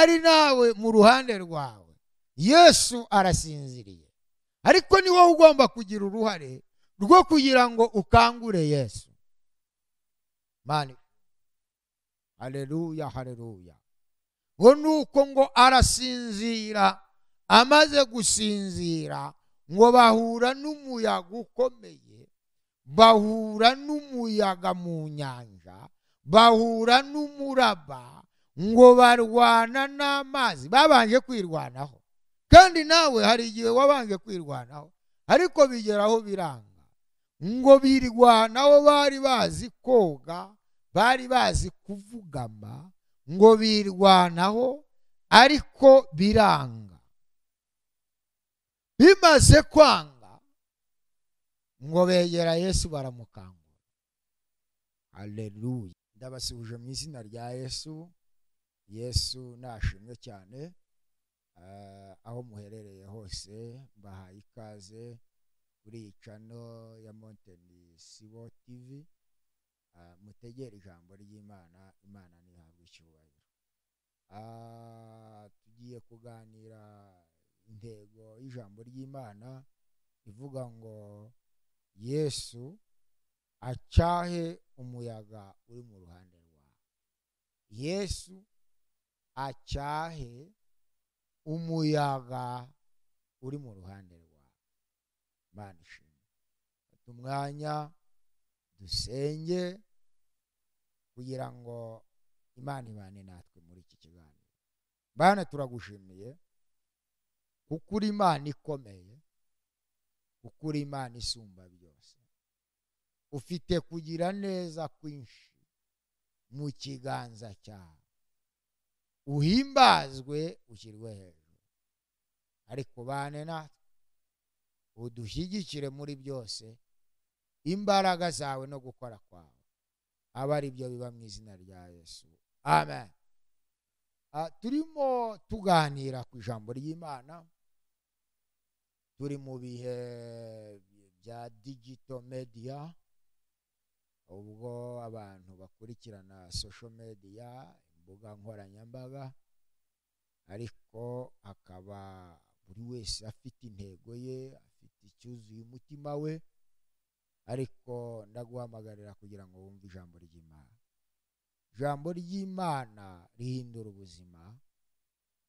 ari nawe mu ruhande rwawe, Yesu arasinziriye, ariko ni wowe ugomba kugira uruhare rwo kugira ngo ukangure Yesu. Mani, haleluya, haleluya. ngo nuko ngo arasinzira, amaze gusinzira ngo bahura n'umuyaga ukomeye, bahura n'umuyaga mu nyanja, bahura n'umuraba, ngo barwana n'amazi. Babanje kwirwanaho, kandi nawe hari igihe wabanje kwirwanaho, ariko bigeraho biranga. ngo birwanaho, bari bazi koga, bari bazi kuvugama, ngo birwanaho ariko biranga. Bimaze kwanga ngo begera Yesu baramukangura. Haleluya. Ndabasubije mu izina rya Yesu. Yesu nashimwe cyane. Aho muherereye hose mbahaye ikaze kuri iyi channel ya Mountain Sibo TV. Mutegere ijambo ry'Imana, Imana nihabwe icyubahiro. Tugiye kuganira intego y'ijambo ry'Imana ivuga ngo Yesu acyahe umuyaga uri mu ruhande rwawe. Yesu acyahe umuyaga uri mu ruhande rwawe. Imana ishimwe. Umwanya dusenge kugira ngo Imana ibane natwe muri iki kiganiro. Bana, turagushimiye kuko uri Imana ikomeye, kuko uri Imana isumba byose. Ufite kugira neza kwinshi mu kiganza cyawe. Uhimbazwe, ushyirwe hejuru. Ariko bane natwe, udushyigikire muri byose, imbaraga zawe no gukora kwawe aba ari byo biba mu izina rya Yesu. Amen. Turimo tuganira ku ijambo ry'Imana. Turi mu bihe bya digital media, ubwo abantu bakurikirana social media, imbuga nkoranyambaga, ariko akaba buri wese afite intego ye, afite icyuzuye umutima we. Ariko ndaguhamagarira kugira ngo wumve ijambo ry'Imana. Ijambo ry'Imana rihindura ubuzima.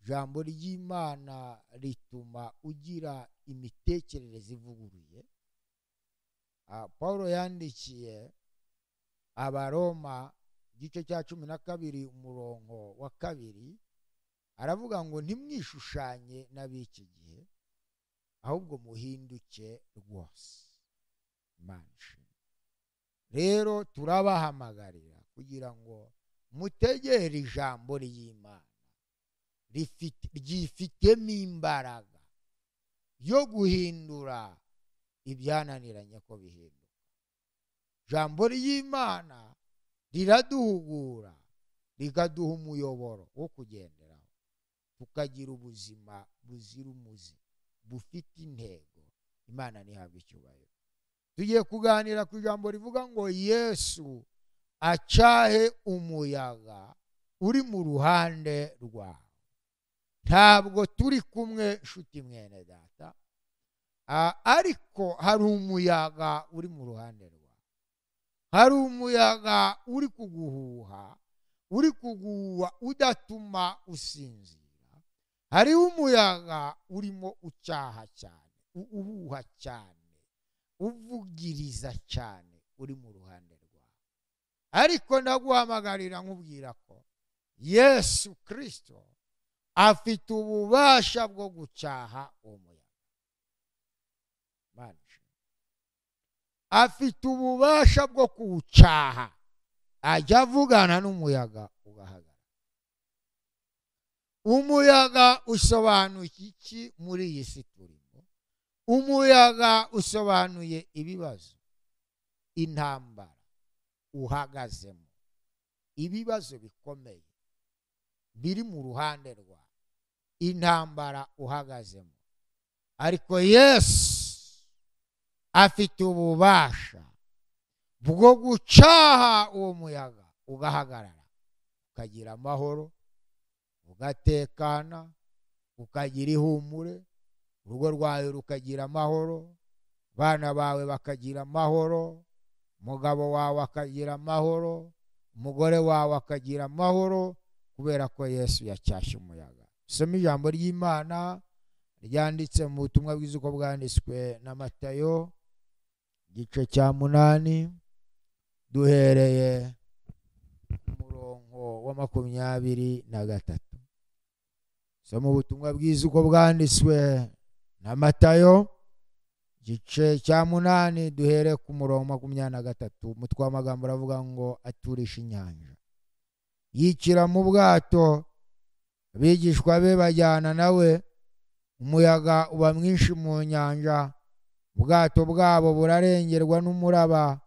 Ijambo ry'Imana rituma ugira imitekerereze ivuguruye. Paulo yandikiye Abaroma igice cya 12 umurongo wa 2, aravuga ngo ntimwishushanye n'ab'iki gihe, ahubwo muhinduke rwose. Rero turabahamagarira kugira ngo mutegere ijambo ry'Imana, ryifitemo imbaraga yo guhindura ibyananiranye ko bihinduka. Ijambo ry'Imana riraduhugura, rikaduha umuyoboro wo kugenderaho, tukagira ubuzima buzira umuze, bufite intego. Imana nihabwe icyubahiro. Tugiye kuganira ku ijambo rivuga ngo Yesu acyahe umuyaga uri mu ruhande rwawe. Ntabwo turi kumwe nshuti mwene data, ariko hari umuyaga uri mu ruhande rwawe. Hari umuyaga uri kuguhuha, uri kuguhuha udatuma usinzira. Hari umuyaga urimo ucyaha cyane, uhuha cyane, uvugiriza cyane, uri mu ruhande rwawe. Ariko ndaguhamagarira nkubwira ko Yesu Kristo afite ububasha bwo gucyaha uwo muyaga. Afite ububasha bwo kuwucyaha. Ajya avugana n'umuyaga ugahagarara. Umuyaga usobanuye iki muri iyi si turimo? Umuyaga usobanuye ibibazo, intambara uhagazemo, ibibazo bikomeye biri mu ruhande rwawe, intambara uhagazemo. Ariko Yesu afite ububasha bwo gucyaha uwo muyaga ugahagarara, ukagira amahoro, ugatekana, ukagira ihumure, urugo rwawe rukagira amahoro, abana bawe bakagira amahoro, umugabo wawe akagira amahoro, umugore wawe akagira amahoro, kubera ko Yesu yacyashye umuyaga. Soma ijambo ry'Imana ryanditse mu butumwa bwiza uko bwanditswe na Matayo igice cya 8 duhereye ku murongo wa 23. Soma ubutumwa bwiza uko bwanditswe na Matayo igice cya 8 duhereye ku murongo wa 23. Umutwe w'amagambo aravuga ngo aturisha inyanja. Yikira mu bwato, abigishwa be bajyana nawe, umuyaga uba mwinshi mu nyanja, ubwato bwabo burarengerwa n'umuraba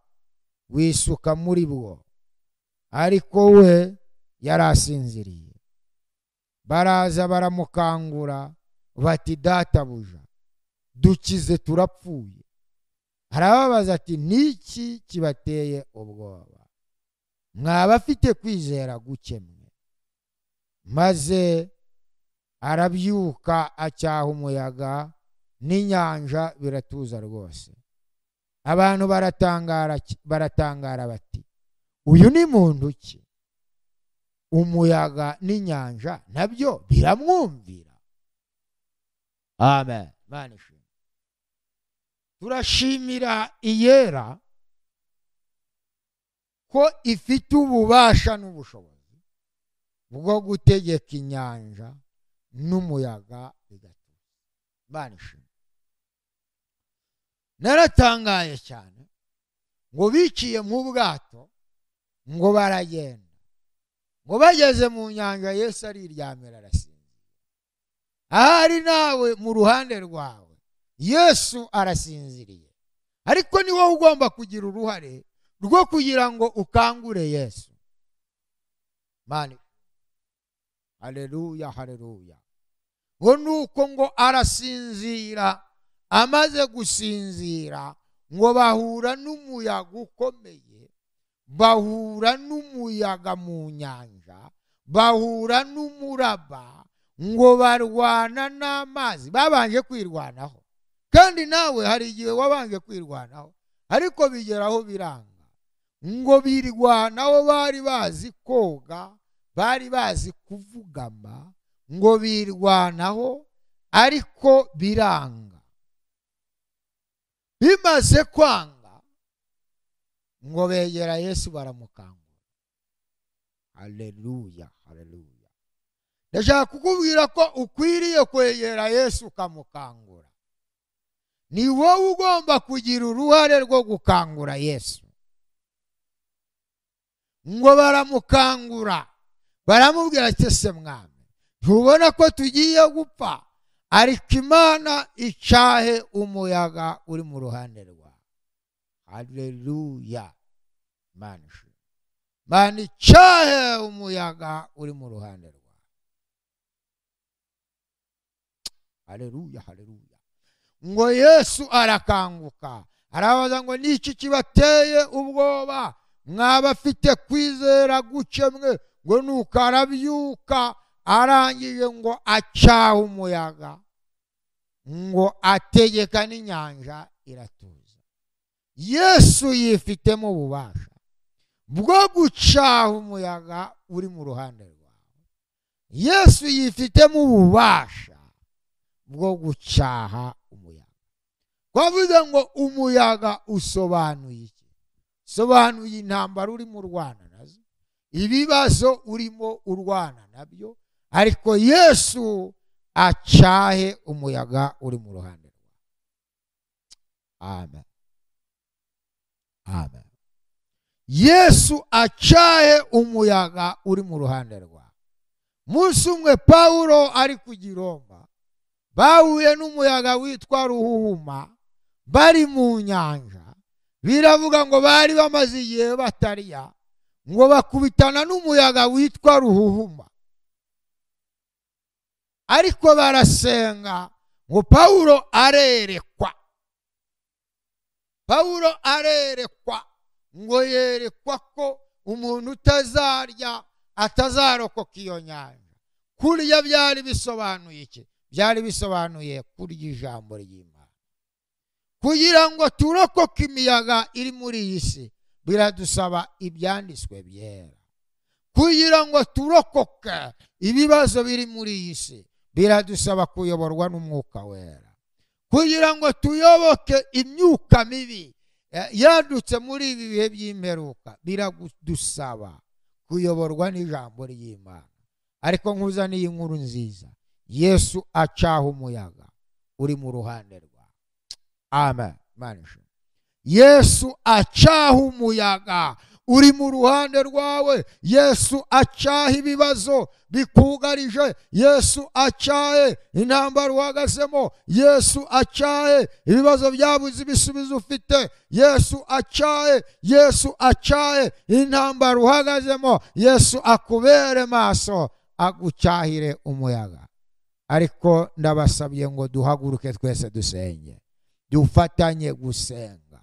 wisuka muri bwo, ariko we yarasinziriye. Baraza baramukangura bati, databuja, dukize turapfuye. Arababaza ati, niki kibateye ubwoba? Mwaba afite kwizera guke mwe? Maze arabyuka acyaha umuyaga n'inyanja, biratuza rwose. Abantu baratangara bati, uyu ni muntu ki? Umuyaga n'inyanja nabyo biramwumvira. Amen. Turashimira iyera ko ifite ububasha n'ubushobozi bwo gutegeka inyanja n'umuyaga bigatuza. Naratangaye cyane ngo biciye mu bwato ngo baragenda, ngo bageze mu nyanja Yesu ariryamira arasinzira. Ahari nawe mu ruhande rwawe Yesu arasinziriye, ariko ni wowe ugomba kugira uruhare rwo kugira ngo ukangure Yesu. Mani, haleluya, haleluya. Ngo nuko ngo arasinzira, amaze gusinzira ngo bahura n'umuyaga ukomeye, bahura n'umuyaga mu nyanja, bahura n'umuraba, ngo barwana n'amazi. Babanje kwirwanaho, kandi nawe hari igihe wabanje kwirwanaho ariko bigeraho biranga. Ngo birwanaho, bari bazi koga, bari bazi kuvugama, ngo birwanaho ariko biranga. Bimaze kwanga ngo begera Yesu baramukangura. Haleluya, haleluya. Ndashaka kukubwira ko ukwiriye kwegera Yesu ukamukangura. Ni wowe ugomba kugira uruhare rwo gukangura Yesu. Ngo baramukangura, baramubwira ati, se mwami, ntubona ko tugiye gupfa? Ariko Imana icahe umuyaga uri mu ruhande rwawe. Haleluya. Mana icahe umuyaga uri mu ruhande rwawe. Haleluya, haleluya. Ngo Yesu arakanguka, arabaza ngo niki kibateye ubwoba? Mwaba afite kwizera guke mwe? Ngo nuko arabyuka, arangije ngo acyaha umuyaga, ngo ategeka n'inyanja iratuza. Yesu yifitemo ububasha bwo gucaha umuyaga uri mu ruhande rwawe. Yesu yifitemo ububasha bwo gucaha umuyaga. Twavuze ngo umuyaga usobanuye iki? Sobanuye intambara urimo urwana nazo, ibibazo urimo urwana nabyo, ariko Yesu acahe umuyaga uri mu ruhande rwawe. Amen. Amen. Yesu acahe umuyaga uri mu ruhande rwawe. Munsi umwe Pawulo ari kujya i Roma, bahuye n'umuyaga witwa ruhuhuma, bari mu nyanja. Biravuga ngo bari bamaze igihe batarya, ngo bakubitana n'umuyaga witwa ruhuhuma. Ariko barasenga, ngo Pawulo arerekwa. Pawulo arerekwa, ngo yerekwa ko umuntu utazarya atazarokoka iyo nyanja, kurya byari bisobanuye iki? Byari bisobanuye kurya ijambo ry'Imana. Kugira ngo turokoke imiyaga iri muri iyi si biradusaba ibyanditswe byera. Kugira ngo turokoke ibibazo biri muri iyi si biradusaba kuyoborwa n'umwuka wera. Kugira ngo tuyoboke imyuka mibi yadutse muri ibi bihe by'imperuka biradusaba kuyoborwa n'ijambo ry'Imana. Ariko nkuzaniye inkuru nziza, Yesu acaha umuyaga uri mu ruhande rwawe. Amen. Yesu acaha umuyaga uri mu ruhande rwawe. Yesu acaha ibibazo bikugarije. Yesu acahe intambara uhagazemo. Yesu acahe ibibazo byabuze ibisubizo ufite. Yesu acahe intambara uhagazemo. Yesu akubere maso, agucahire umuyaga. Ariko ndabasabye ngo duhaguruke twese dusenge, dufatanye gusenga,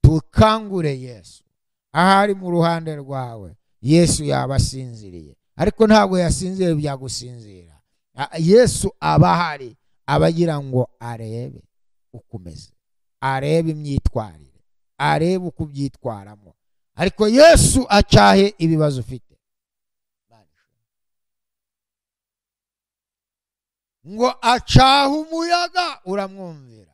tukangure Yesu. Ahari mu ruhande rwawe Yesu yabasinziriye, ariko ntabwo yasinziriye byagusinzira. Yesu abahari abagira ngo arebe ukomeze, arebe imyitwarire, arebe uko ubyitwaramo. Ariko Yesu acahe ibibazo ufite. Ngo acaha umuyaga uramwumvira.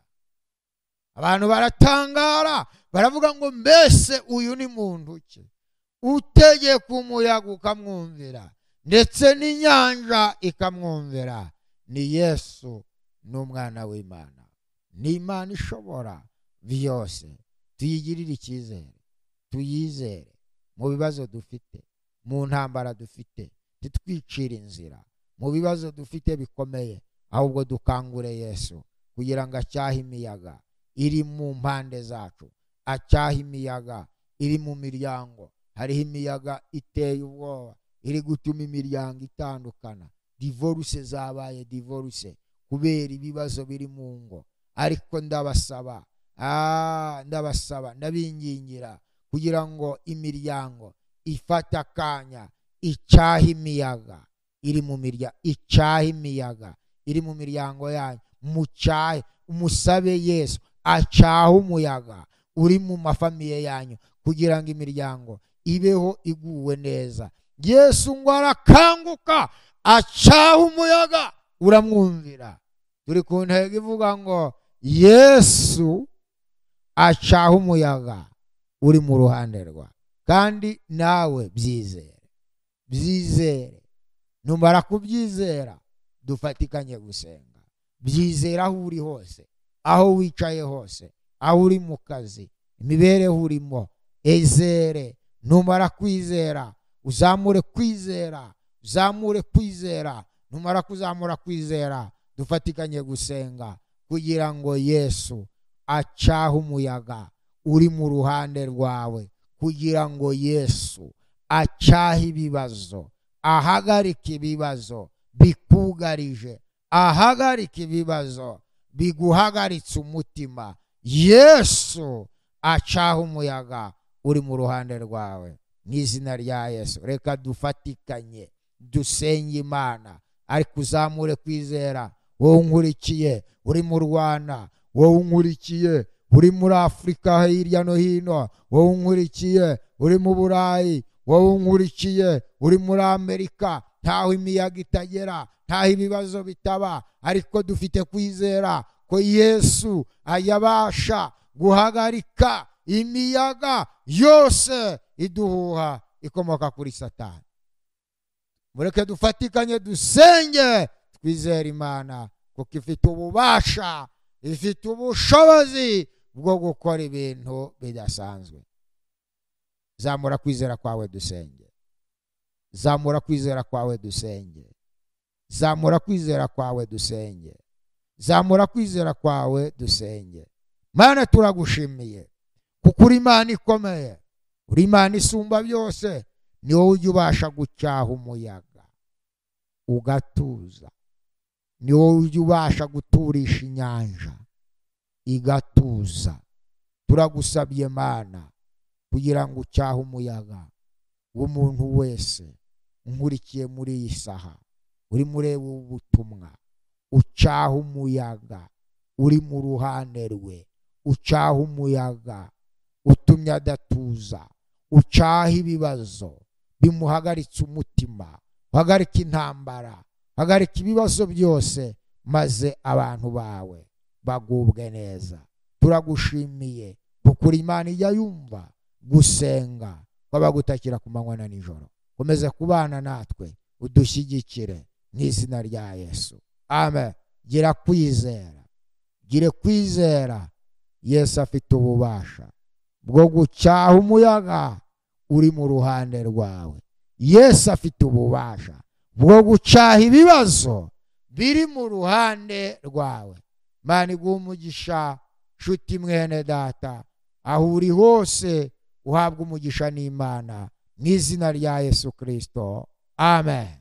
Abantu baratangara, baravuga ngo mbese uyu ni muntu ki utegeka umuyaga ukamwumvira ndetse n'inyanja ikamwumvira? Ni Yesu, n'umwana w'Imana, ni Imana ishobora byose. Tuyigirire icyizere, tuyizere mu bibazo dufite, mu ntambara dufite, titwicira inzira mu bibazo dufite bikomeye, ahubwo dukangure Yesu kugira ngo acyahe imiyaga iri mu mpande zacu, acyaha imiyaga iri mu miryango. Hariho imiyaga iteye ubwoba iri gutuma imiryango itandukana. Divorce zabaye divorce kubera ibibazo biri mu ngo. Ariko ndabasaba, ndabingingira kugira ngo imiryango ifate akanya icyaha imiyaga iri mu miryango, icyaha imiyaga iri mu miryango yanyu. Mucyahe, umusabe Yesu acaha umuyaga uri mu mafamiye yanyu kugira ngo imiryango ibeho iguwe neza. Yesu ngo arakanguka acaha umuyaga uramwumvira. Turi ku ntego ivuga ngo Yesu acaha umuyaga uri mu ruhande rwa. Kandi nawe byizere, byizere. Numara kubyizera dufatikanye gusenga. Byizera aho uri hose, aho wicaye hose, aho uri mu kazi, imibereho urimo, ezere. Numara kwizera uzamure kwizera, uzamure kwizera. Numara kuzamura kwizera dufatikanye gusenga kugira ngo Yesu acahe umuyaga uri mu ruhande rwawe, kugira ngo Yesu acahe ibibazo, ahagarika ibibazo bikugarije, ahagarika ibibazo biguhagaritse umutima. Yesu acaha umuyaga uri mu ruhande rwawe. Mu izina rya Yesu reka dufatikanye dusenge Imana, ariko uzamure kwizera. Wowe unkurikiye uri mu Rwanda, wowe unkurikiye uri muri Afurika hirya no hino, wowe unkurikiye uri mu Burayi, wowe unkurikiye uri muri Amerika, ntaho imiyaga itagera, ntaho ibibazo bitaba, ariko dufite kwizera ko Yesu ayabasha guhagarika imiyaga yose iduhuha ikomoka kuri Satani. Mureke dufatikanye dusenge, twizere Imana kuko ifite ububasha, ifite ubushobozi bwo gukora ibintu bidasanzwe. Zamura kwizera kwawe dusenge, zamura kwizera kwawe dusenge, zamura kwizera kwawe dusenge, zamura kwizera kwawe dusenge. Mana turagushimiye kuko uri Imana ikomeye, uri Imana isumba byose. Ni wowe ujya ubasha gucyaha umuyaga ugatuza, ni wowe ujya ubasha guturisha inyanja igatuza. Turagusabye Mana kugira ngo ucyahe umuyaga w'umuntu wese unkurikiye muri iyi saha, uri mureba ubutumwa, ucaha umuyaga, uri mu ruhande rwe, ucaha umuyaga utumye adatuza, ucaha ibibazo bimuhagaritse umutima, uhagarika intambara, uhagarika ibibazo byose, maze abantu bawe bagubwe neza. Turagushimiye kuko Imana ijya yumva gusenga kw'abagutakira ku manywa na nijoro. Komeze kubana natwe, udushyigikire mu izina rya Yesu, amen. Gira kwizera, gire kwizera. Yesu afite ububasha bwo gucyaha umuyaga uri mu ruhande rwawe. Yesu afite ububasha bwo gucyaha ibibazo biri mu ruhande rwawe. Imana iguhe umugisha, nshuti mwene data, aho uri hose uhabwa umugisha n'Imana mu izina rya Yesu Kristo, amen.